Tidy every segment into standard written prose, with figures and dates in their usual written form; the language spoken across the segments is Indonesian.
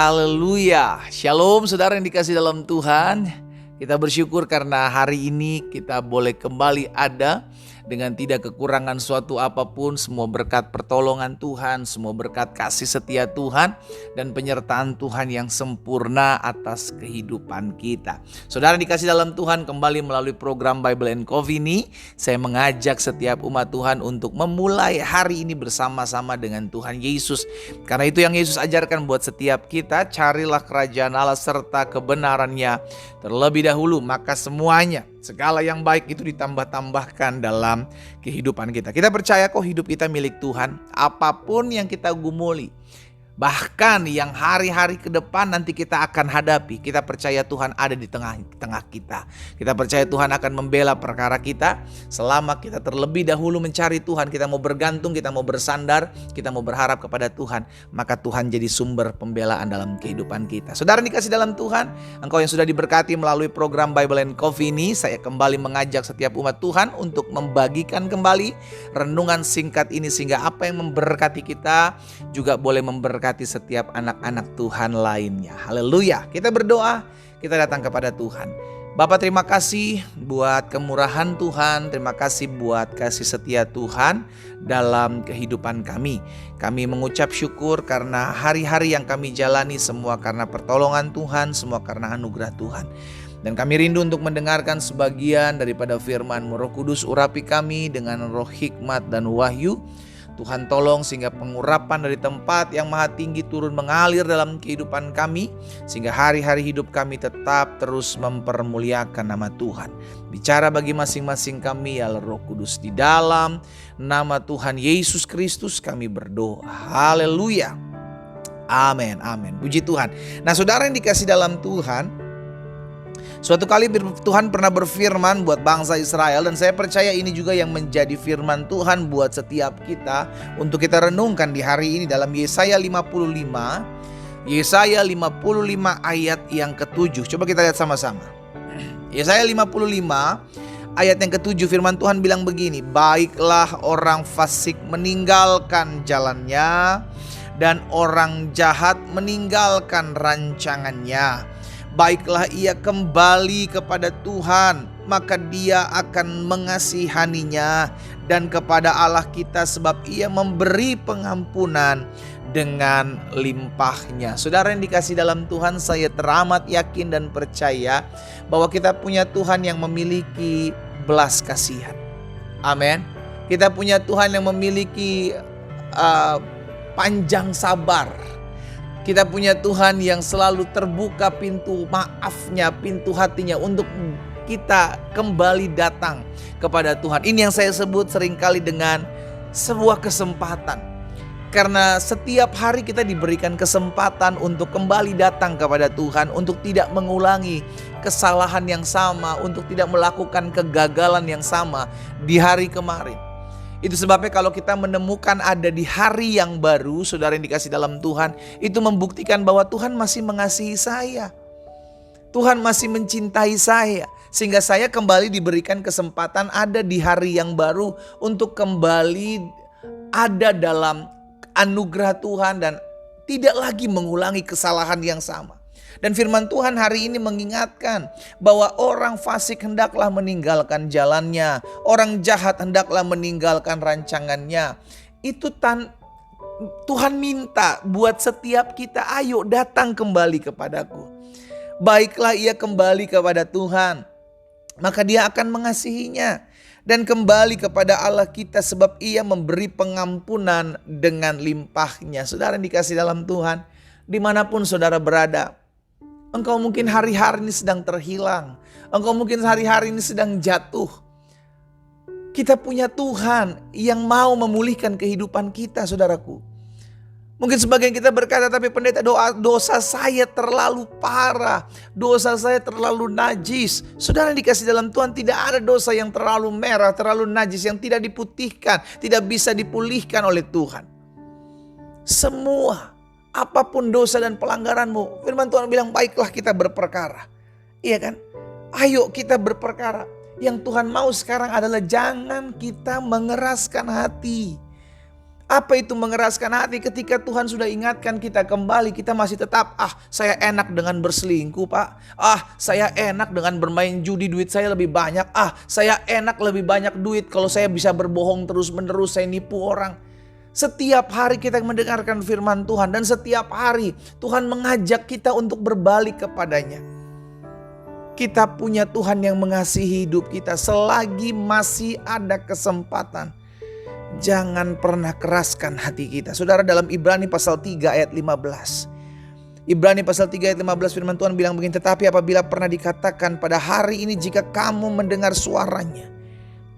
Haleluya. Shalom saudara yang dikasih dalam Tuhan. Kita bersyukur karena hari ini kita boleh kembali ada dengan tidak kekurangan suatu apapun. Semua berkat pertolongan Tuhan, semua berkat kasih setia Tuhan dan penyertaan Tuhan yang sempurna atas kehidupan kita. Saudara dikasih dalam Tuhan, kembali melalui program Bible and Coffee ini, saya mengajak setiap umat Tuhan untuk memulai hari ini bersama-sama dengan Tuhan Yesus. Karena itu yang Yesus ajarkan buat setiap kita, carilah kerajaan Allah serta kebenarannya terlebih dahulu, maka semuanya, segala yang baik itu ditambah-tambahkan dalam kehidupan kita. Kita percaya kok hidup kita milik Tuhan. Apapun yang kita gumuli, bahkan yang hari-hari ke depan nanti kita akan hadapi, kita percaya Tuhan ada di tengah kita. Kita percaya Tuhan akan membela perkara kita selama kita terlebih dahulu mencari Tuhan. Kita mau bergantung, kita mau bersandar, kita mau berharap kepada Tuhan, maka Tuhan jadi sumber pembelaan dalam kehidupan kita. Saudara dikasih dalam Tuhan, engkau yang sudah diberkati melalui program Bible and Coffee ini, saya kembali mengajak setiap umat Tuhan untuk membagikan kembali renungan singkat ini, sehingga apa yang memberkati kita juga boleh memberkati setiap anak-anak Tuhan lainnya. Haleluya. Kita berdoa, kita datang kepada Tuhan. Bapa, terima kasih buat kemurahan Tuhan, terima kasih buat kasih setia Tuhan dalam kehidupan kami. Kami mengucap syukur karena hari-hari yang kami jalani semua karena pertolongan Tuhan, semua karena anugerah Tuhan. Dan kami rindu untuk mendengarkan sebagian daripada firman-Mu. Roh Kudus, urapi kami dengan roh hikmat dan wahyu. Tuhan tolong sehingga pengurapan dari tempat yang maha tinggi turun mengalir dalam kehidupan kami, sehingga hari-hari hidup kami tetap terus mempermuliakan nama Tuhan. Bicara bagi masing-masing kami ya Roh Kudus, di dalam nama Tuhan Yesus Kristus kami berdoa. Haleluya. Amin, amin. Puji Tuhan. Nah saudara yang dikasih dalam Tuhan, suatu kali Tuhan pernah berfirman buat bangsa Israel, dan saya percaya ini juga yang menjadi firman Tuhan buat setiap kita untuk kita renungkan di hari ini dalam Yesaya 55. Yesaya 55 ayat yang ke-7. Coba kita lihat sama-sama. Yesaya 55 ayat yang ke-7, firman Tuhan bilang begini, baiklah orang fasik meninggalkan jalannya dan orang jahat meninggalkan rancangannya. Baiklah ia kembali kepada Tuhan, maka dia akan mengasihaninya, dan kepada Allah kita sebab ia memberi pengampunan dengan limpahnya. Saudara yang dikasih dalam Tuhan, saya teramat yakin dan percaya bahwa kita punya Tuhan yang memiliki belas kasihan. Amin. Kita punya Tuhan yang memiliki panjang sabar. Kita punya Tuhan yang selalu terbuka pintu maafnya, pintu hatinya untuk kita kembali datang kepada Tuhan. Ini yang saya sebut seringkali dengan sebuah kesempatan. Karena setiap hari kita diberikan kesempatan untuk kembali datang kepada Tuhan, untuk tidak mengulangi kesalahan yang sama, untuk tidak melakukan kegagalan yang sama di hari kemarin. Itu sebabnya kalau kita menemukan ada di hari yang baru, saudara yang dikasih dalam Tuhan, itu membuktikan bahwa Tuhan masih mengasihi saya. Tuhan masih mencintai saya. Sehingga saya kembali diberikan kesempatan ada di hari yang baru untuk kembali ada dalam anugerah Tuhan dan tidak lagi mengulangi kesalahan yang sama. Dan firman Tuhan hari ini mengingatkan bahwa orang fasik hendaklah meninggalkan jalannya, orang jahat hendaklah meninggalkan rancangannya. Itu Tuhan minta buat setiap kita, ayo datang kembali kepadaku. Baiklah ia kembali kepada Tuhan, maka dia akan mengasihinya. Dan kembali kepada Allah kita sebab ia memberi pengampunan dengan limpahnya. Saudara yang dikasih dalam Tuhan, dimanapun saudara berada, engkau mungkin hari-hari ini sedang terhilang. Engkau mungkin hari-hari ini sedang jatuh. Kita punya Tuhan yang mau memulihkan kehidupan kita, saudaraku. Mungkin sebagian kita berkata, tapi pendeta, dosa saya terlalu parah. Dosa saya terlalu najis. Saudara yang dikasih dalam Tuhan, tidak ada dosa yang terlalu merah, terlalu najis, yang tidak diputihkan, tidak bisa dipulihkan oleh Tuhan. Semua, apapun dosa dan pelanggaranmu, firman Tuhan bilang baiklah kita berperkara. Iya kan? Ayo kita berperkara. Yang Tuhan mau sekarang adalah jangan kita mengeraskan hati. Apa itu mengeraskan hati? Ketika Tuhan sudah ingatkan kita kembali, kita masih tetap, saya enak dengan berselingkuh pak. Saya enak dengan bermain judi, duit saya lebih banyak. Saya enak lebih banyak duit kalau saya bisa berbohong terus menerus, saya nipu orang. Setiap hari kita mendengarkan firman Tuhan dan setiap hari Tuhan mengajak kita untuk berbalik kepadanya. Kita punya Tuhan yang mengasihi hidup kita selagi masih ada kesempatan. Jangan pernah keraskan hati kita. Saudara, dalam Ibrani pasal 3 ayat 15. Ibrani pasal 3 ayat 15 firman Tuhan bilang begini, tetapi apabila pernah dikatakan pada hari ini jika kamu mendengar suaranya,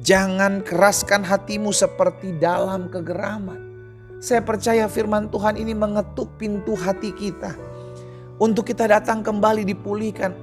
jangan keraskan hatimu seperti dalam kegeraman. Saya percaya firman Tuhan ini mengetuk pintu hati kita untuk kita datang kembali dipulihkan.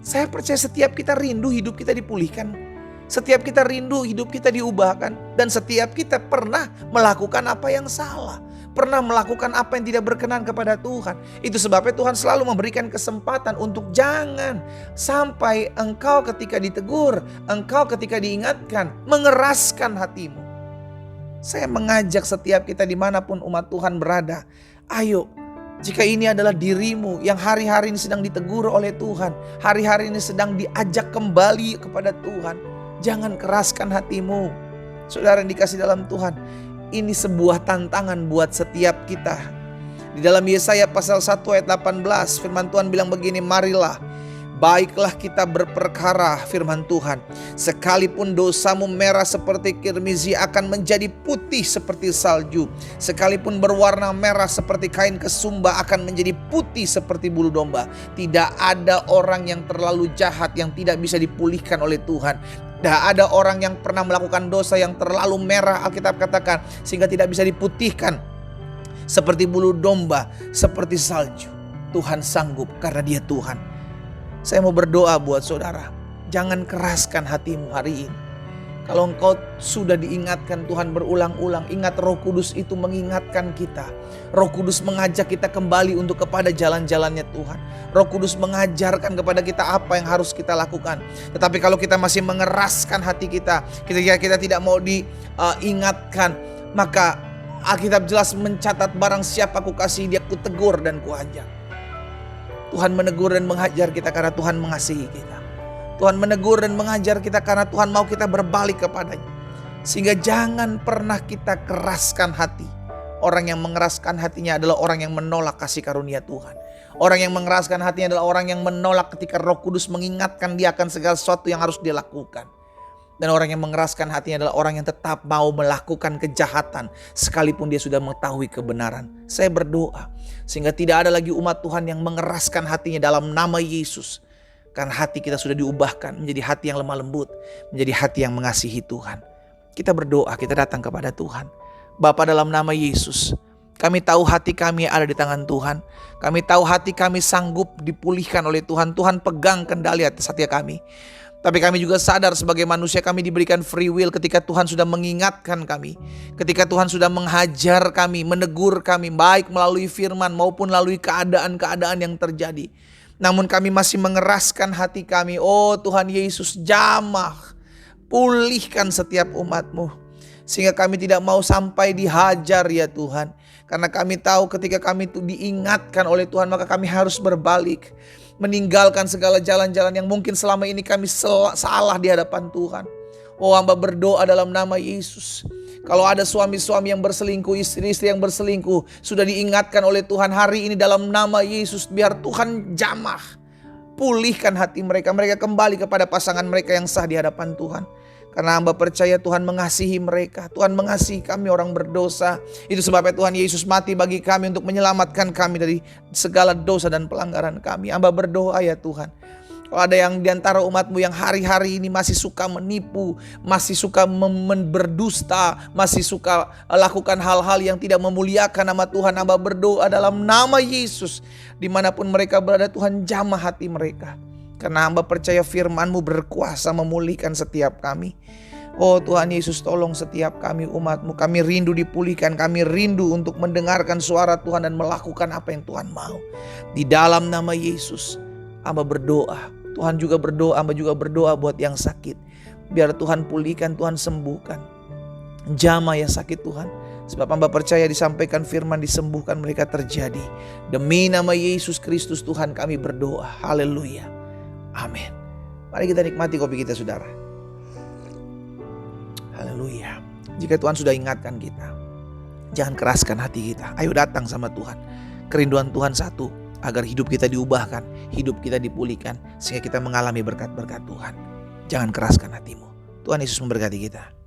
Saya percaya setiap kita rindu hidup kita dipulihkan. Setiap kita rindu hidup kita diubahkan. Dan setiap kita pernah melakukan apa yang salah. Pernah melakukan apa yang tidak berkenan kepada Tuhan. Itu sebabnya Tuhan selalu memberikan kesempatan untuk jangan sampai engkau ketika ditegur, engkau ketika diingatkan, mengeraskan hatimu. Saya mengajak setiap kita dimanapun umat Tuhan berada. Ayo, jika ini adalah dirimu yang hari-hari ini sedang ditegur oleh Tuhan, hari-hari ini sedang diajak kembali kepada Tuhan, jangan keraskan hatimu. Saudara yang dikasih dalam Tuhan, ini sebuah tantangan buat setiap kita. Di dalam Yesaya pasal 1 ayat 18 firman Tuhan bilang begini, marilah baiklah kita berperkara, firman Tuhan. Sekalipun dosamu merah seperti kirmizi akan menjadi putih seperti salju. Sekalipun berwarna merah seperti kain kesumba akan menjadi putih seperti bulu domba. Tidak ada orang yang terlalu jahat yang tidak bisa dipulihkan oleh Tuhan. Tidak ada orang yang pernah melakukan dosa yang terlalu merah, Alkitab katakan, sehingga tidak bisa diputihkan seperti bulu domba, seperti salju. Tuhan sanggup karena Dia Tuhan. Saya mau berdoa buat saudara, jangan keraskan hatimu hari ini. Kalau engkau sudah diingatkan Tuhan berulang-ulang, ingat Roh Kudus itu mengingatkan kita. Roh Kudus mengajak kita kembali untuk kepada jalan-jalannya Tuhan. Roh Kudus mengajarkan kepada kita apa yang harus kita lakukan. Tetapi kalau kita masih mengeraskan hati kita, kita tidak mau diingatkan, maka Alkitab jelas mencatat barang siapa ku kasih dia ku tegur dan ku ajar. Tuhan menegur dan mengajar kita karena Tuhan mengasihi kita. Tuhan menegur dan mengajar kita karena Tuhan mau kita berbalik kepadanya. Sehingga jangan pernah kita keraskan hati. Orang yang mengeraskan hatinya adalah orang yang menolak kasih karunia Tuhan. Orang yang mengeraskan hatinya adalah orang yang menolak ketika Roh Kudus mengingatkan dia akan segala sesuatu yang harus dia lakukan. Dan orang yang mengeraskan hatinya adalah orang yang tetap mau melakukan kejahatan sekalipun dia sudah mengetahui kebenaran. Saya berdoa sehingga tidak ada lagi umat Tuhan yang mengeraskan hatinya dalam nama Yesus. Karena hati kita sudah diubahkan menjadi hati yang lemah lembut, menjadi hati yang mengasihi Tuhan. Kita berdoa, kita datang kepada Tuhan. Bapa, dalam nama Yesus, kami tahu hati kami ada di tangan Tuhan. Kami tahu hati kami sanggup dipulihkan oleh Tuhan. Tuhan pegang kendali atas hati kami. Tapi kami juga sadar sebagai manusia kami diberikan free will ketika Tuhan sudah mengingatkan kami. Ketika Tuhan sudah menghajar kami, menegur kami, baik melalui firman maupun melalui keadaan-keadaan yang terjadi. Namun kami masih mengeraskan hati kami. Oh Tuhan Yesus, jamah, pulihkan setiap umat-Mu. Sehingga kami tidak mau sampai dihajar ya Tuhan. Karena kami tahu ketika kami itu diingatkan oleh Tuhan, maka kami harus berbalik. Meninggalkan segala jalan-jalan yang mungkin selama ini kami salah di hadapan Tuhan. Oh, hamba berdoa dalam nama Yesus. Kalau ada suami-suami yang berselingkuh, istri-istri yang berselingkuh, sudah diingatkan oleh Tuhan hari ini dalam nama Yesus. Biar Tuhan jamah, pulihkan hati mereka. Mereka kembali kepada pasangan mereka yang sah di hadapan Tuhan. Karena hamba percaya Tuhan mengasihi mereka. Tuhan mengasihi kami orang berdosa. Itu sebabnya Tuhan Yesus mati bagi kami untuk menyelamatkan kami dari segala dosa dan pelanggaran kami. Hamba berdoa ya Tuhan. Kalau ada yang diantara umat-Mu yang hari-hari ini masih suka menipu, masih suka berdusta, masih suka lakukan hal-hal yang tidak memuliakan nama Tuhan, hamba berdoa dalam nama Yesus. Dimanapun mereka berada, Tuhan jamah hati mereka. Karena hamba percaya firman-Mu berkuasa memulihkan setiap kami. Oh Tuhan Yesus, tolong setiap kami umat-Mu. Kami rindu dipulihkan, kami rindu untuk mendengarkan suara Tuhan dan melakukan apa yang Tuhan mau. Di dalam nama Yesus, hamba berdoa. Tuhan juga berdoa, hamba juga berdoa buat yang sakit. Biar Tuhan pulihkan, Tuhan sembuhkan. Jamah yang sakit Tuhan. Sebab hamba percaya disampaikan firman, disembuhkan mereka terjadi. Demi nama Yesus Kristus Tuhan kami berdoa. Haleluya. Amin. Mari kita nikmati kopi kita saudara. Haleluya. Jika Tuhan sudah ingatkan kita, jangan keraskan hati kita. Ayo datang sama Tuhan. Kerinduan Tuhan satu, agar hidup kita diubahkan, hidup kita dipulihkan, sehingga kita mengalami berkat-berkat Tuhan. Jangan keraskan hatimu. Tuhan Yesus memberkati kita.